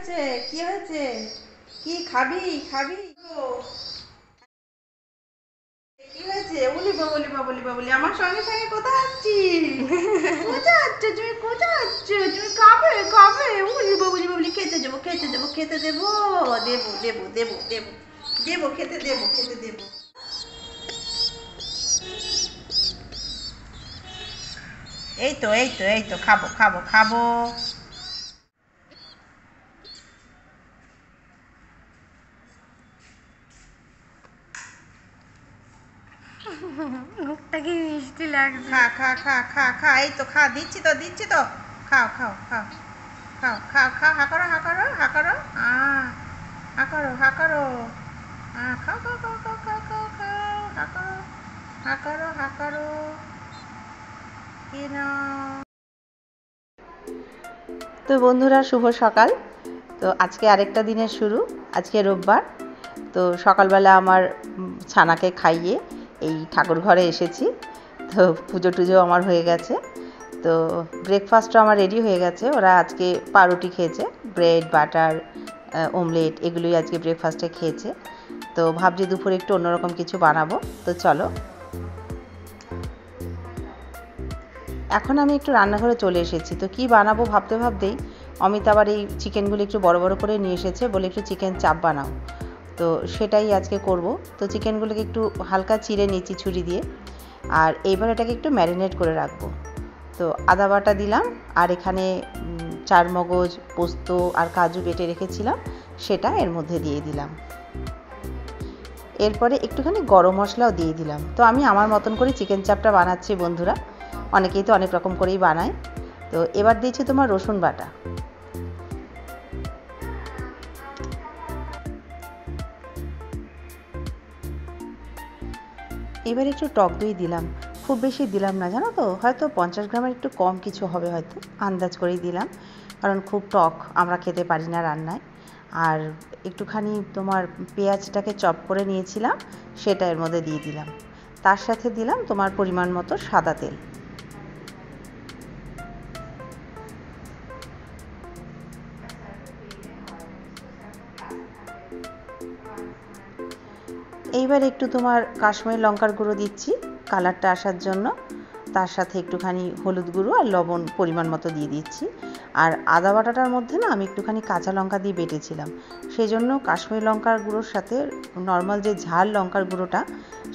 হয়েছে? কি হয়েছে? কি খাবি? খাবি? কি হয়েছে? বলি বাবলি বাবলি বাবলি আমার সঙ্গে সঙ্গে কোথায় যাচ্ছিস? কোথায় যাচ্ছ তুমি? কোথায় যাচ্ছ তুমি? খাবে খাবে? বলি বাবলি বাবলি খেতে দেবো খেতে দেবো খেতে দেবো দেবো দেবো দেবো দেবো দেবো খেতে দেবো খেতে দেবো। এই তো এই তো এই তো খাবো খাবো খাবো। মুখটা কি মিষ্টি লাগছে। খা খা খা খা খা এই তো খা দিচ্ছি তো দিচ্ছি তো। খাও খাও খাও খাও খাও খাও হা করো হা করো হা করো হা করো হা করো খাও খাও খাও খাও খাও খাও খাও হা করো হা করো হা করো কি না। তো বন্ধুরা শুভ সকাল। তো আজকে আরেকটা দিনের শুরু। আজকে রোববার। তো সকালবেলা আমার ছানাকে খাইয়ে এই ঠাকুর ঘরে এসেছি। তো পুজো টুজো আমার হয়ে গেছে। তো ব্রেকফাস্টও আমার রেডি হয়ে গেছে। ওরা আজকে পাউরুটি খেয়েছে, ব্রেড বাটার অমলেট এগুলোই আজকে ব্রেকফাস্টে খেয়েছে। তো ভাবছি দুপুরে একটু অন্যরকম কিছু বানাবো। তো চলো, এখন আমি একটু রান্নাঘরে চলে এসেছি। তো কি বানাবো ভাবতে ভাবতেই অমিত আবার এই চিকেনগুলো একটু বড় বড় করে নিয়ে এসেছে, বলে একটু চিকেন চাপ বানাও। তো সেটাই আজকে করব। তো চিকেনগুলোকে একটু হালকা চিড়ে নিয়েছি ছুরি দিয়ে, আর এইবার এটাকে একটু ম্যারিনেট করে রাখবো। তো আদা বাটা দিলাম, আর এখানে চারমগজ পোস্ত আর কাজু বেটে রেখেছিলাম সেটা এর মধ্যে দিয়ে দিলাম। এরপরে একটুখানি গরম মশলাও দিয়ে দিলাম। তো আমি আমার মতন করে চিকেন চাপটা বানাচ্ছি বন্ধুরা, অনেকেই তো অনেক রকম করেই বানায়। তো এবার দিয়েছি তোমার রসুন বাটা, এবার একটু টক দই দিলাম। খুব বেশি দিলাম না জানো তো, হয়তো 50 গ্রামের একটু কম কিছু হবে, হয়তো আন্দাজ করেই দিলাম, কারণ খুব টক আমরা খেতে পারি না রান্নায়। আর একটুখানি তোমার পেঁয়াজটাকে চপ করে নিয়েছিলাম, সেটা এর মধ্যে দিয়ে দিলাম। তার সাথে দিলাম তোমার পরিমাণ মতো সাদা তেল। এইবার একটু তোমার কাশ্মীরি লঙ্কার গুঁড়ো দিচ্ছি কালারটা আসার জন্য। তার সাথে একটুখানি হলুদ গুঁড়ো আর লবণ পরিমাণ মতো দিয়ে দিচ্ছি। আর আদা বাটাটার মধ্যে না আমি একটুখানি কাঁচা লঙ্কা দিয়ে বেটেছিলাম, সেই জন্য কাশ্মীরি লঙ্কার গুঁড়োর সাথে নর্মাল যে ঝাল লঙ্কার গুঁড়োটা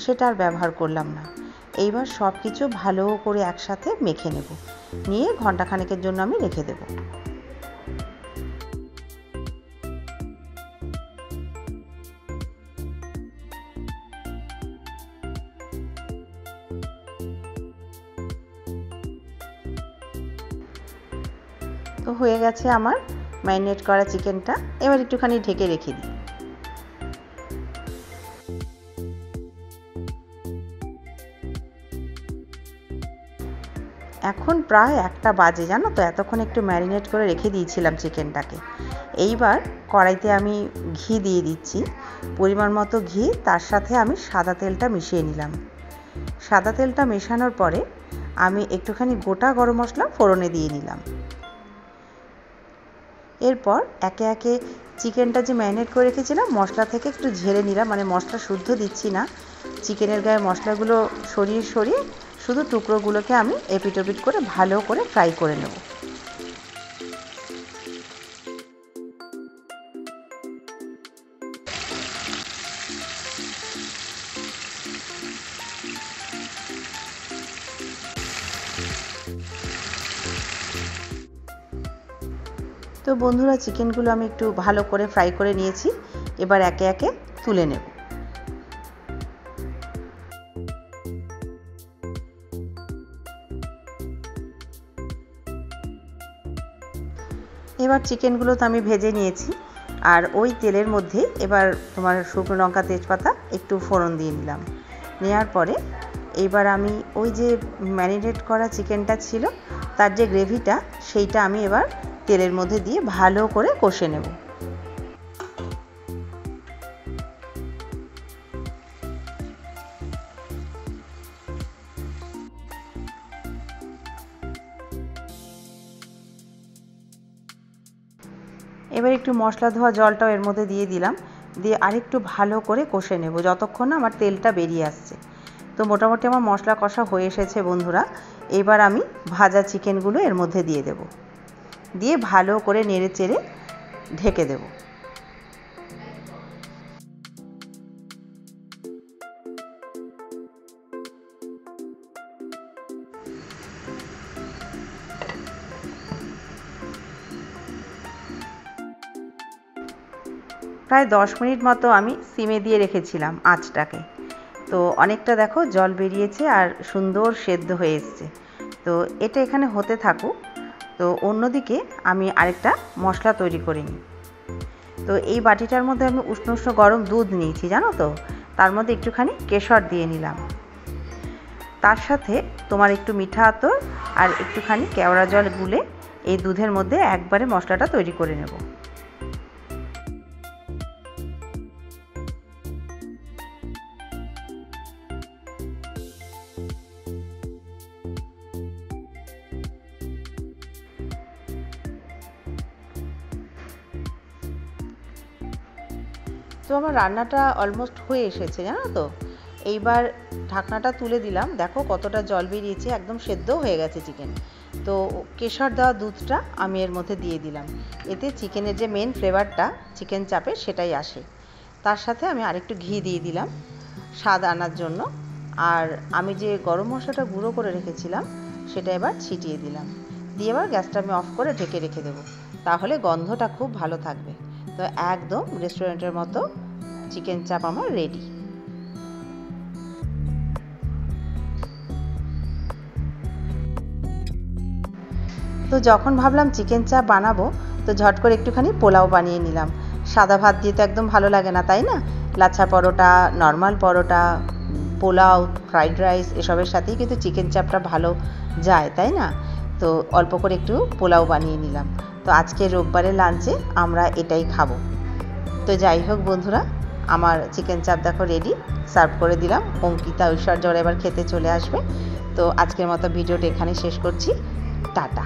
সেটা আর ব্যবহার করলাম না। এইবার সব কিছু ভালো করে একসাথে মেখে নেব, নিয়ে ঘন্টাখানেকের জন্য আমি রেখে দেবো। তো হয়ে গেছে আমার ম্যারিনেট করা চিকেনটা। এবার একটুখানি ঢেকে রেখে দিই। এখন প্রায় 1টা বাজে জানো তো, এতক্ষণ একটু ম্যারিনেট করে রেখে দিয়েছিলাম চিকেনটাকে। এইবার কড়াইতে আমি ঘি দিয়ে দিচ্ছি, পরিমাণ মতো ঘি। তার সাথে আমি সাদা তেলটা মিশিয়ে নিলাম। সাদা তেলটা মেশানোর পরে আমি একটুখানি গোটা গরম মশলা ফোড়নে দিয়ে নিলাম। এরপর একে একে চিকেনটা যে ম্যারিনেট করে রেখেছিলাম মশলা থেকে একটু ঝেড়ে নিলাম, মানে মশলা শুদ্ধ দিচ্ছি না, চিকেনের গায়ে মশলাগুলো সরিয়ে সরিয়ে শুধু টুকরোগুলোকে আমি এপিট ওপিট করে ভালো করে ফ্রাই করে নেব। তো বন্ধুরা চিকেনগুলো আমি একটু ভালো করে ফ্রাই করে নিয়েছি, এবার একে একে তুলে নেব। এবার চিকেনগুলো তো আমি ভেজে নিয়েছি, আর ওই তেলের মধ্যে এবার তোমার শুকনো লঙ্কা তেজপাতা একটু ফোড়ন দিয়ে নিলাম। নেওয়ার পরে এইবার আমি ওই যে ম্যারিনেট করা চিকেনটা ছিল তার যে গ্রেভিটা সেইটা আমি এবার তেলের মধ্যে দিয়ে ভালো করে কষে নেব। এবার একটু মশলা ধোয়া জলটাও এর মধ্যে দিয়ে দিলাম, দিয়ে আরেকটু ভালো করে কষে নেব যতক্ষণ না আমার তেলটা বেরিয়ে আসছে। তো মোটামুটি আমার মশলা কষা হয়ে এসেছে বন্ধুরা। এবার আমি ভাজা চিকেনগুলো এর মধ্যে দিয়ে দেব, দিয়ে ভালো করে নেড়ে চেড়ে ঢেকে দেব। প্রায় 10 মিনিট মতো আমি সিমে দিয়ে রেখেছিলাম আঁচটাকে। তো অনেকটা দেখো জল বেরিয়েছে আর সুন্দর সেদ্ধ হয়ে এসছে। তো এটা এখানে হতে থাকুক। তো অন্যদিকে আমি আরেকটা মশলা তৈরি করে নিই। তো এই বাটিটার মধ্যে আমি উষ্ণ উষ্ণ গরম দুধ নিয়েছি জানো তো, তার মধ্যে একটুখানি কেশর দিয়ে নিলাম, তার সাথে তোমার একটু মিঠা আতর আর একটুখানি কেওড়া জল গুলে এই দুধের মধ্যে একবারে মশলাটা তৈরি করে নেব। তো আমার রান্নাটা অলমোস্ট হয়ে এসেছে জানো তো। এইবার ঢাকনাটা তুলে দিলাম, দেখো কতটা জল বেরিয়েছে, একদম সেদ্ধ হয়ে গেছে চিকেন। তো কেশর দেওয়া দুধটা আমি এর মধ্যে দিয়ে দিলাম, এতে চিকেনের যে মেন ফ্লেভারটা চিকেন চাপের সেটাই আসে। তার সাথে আমি আরেকটু ঘি দিয়ে দিলাম স্বাদ আনার জন্য। আর আমি যে গরম মশলাটা গুঁড়ো করে রেখেছিলাম সেটা এবার ছিটিয়ে দিলাম, দিয়ে এবার গ্যাসটা আমি অফ করে ঢেকে রেখে দেবো, তাহলে গন্ধটা খুব ভালো থাকবে। তো একদম রেস্টুরেন্টের মতো চিকেন চাপ আমার রেডি। তো যখন ভাবলাম চিকেন চাপ বানাবো, তো ঝট করে একটুখানি পোলাও বানিয়ে নিলাম। সাদা ভাত দিয়ে তো একদম ভালো লাগে না, তাই না? লাচ্ছা পরোটা, নর্মাল পরোটা, পোলাও, ফ্রাইড রাইস এসবের সাথেই কিন্তু চিকেন চাপটা ভালো যায়, তাই না? তো অল্প করে একটু পোলাও বানিয়ে নিলাম। তো আজকে রোববারের লাঞ্চে আমরা এটাই খাবো। তো যাই হোক বন্ধুরা, আমার চিকেন চাপ দেখো রেডি, সার্ভ করে দিলাম। অঙ্কিতা, ঐশ্বর্য এবার খেতে চলে আসবে। তো আজকের মতো ভিডিওটা এখানে শেষ করছি। টাটা।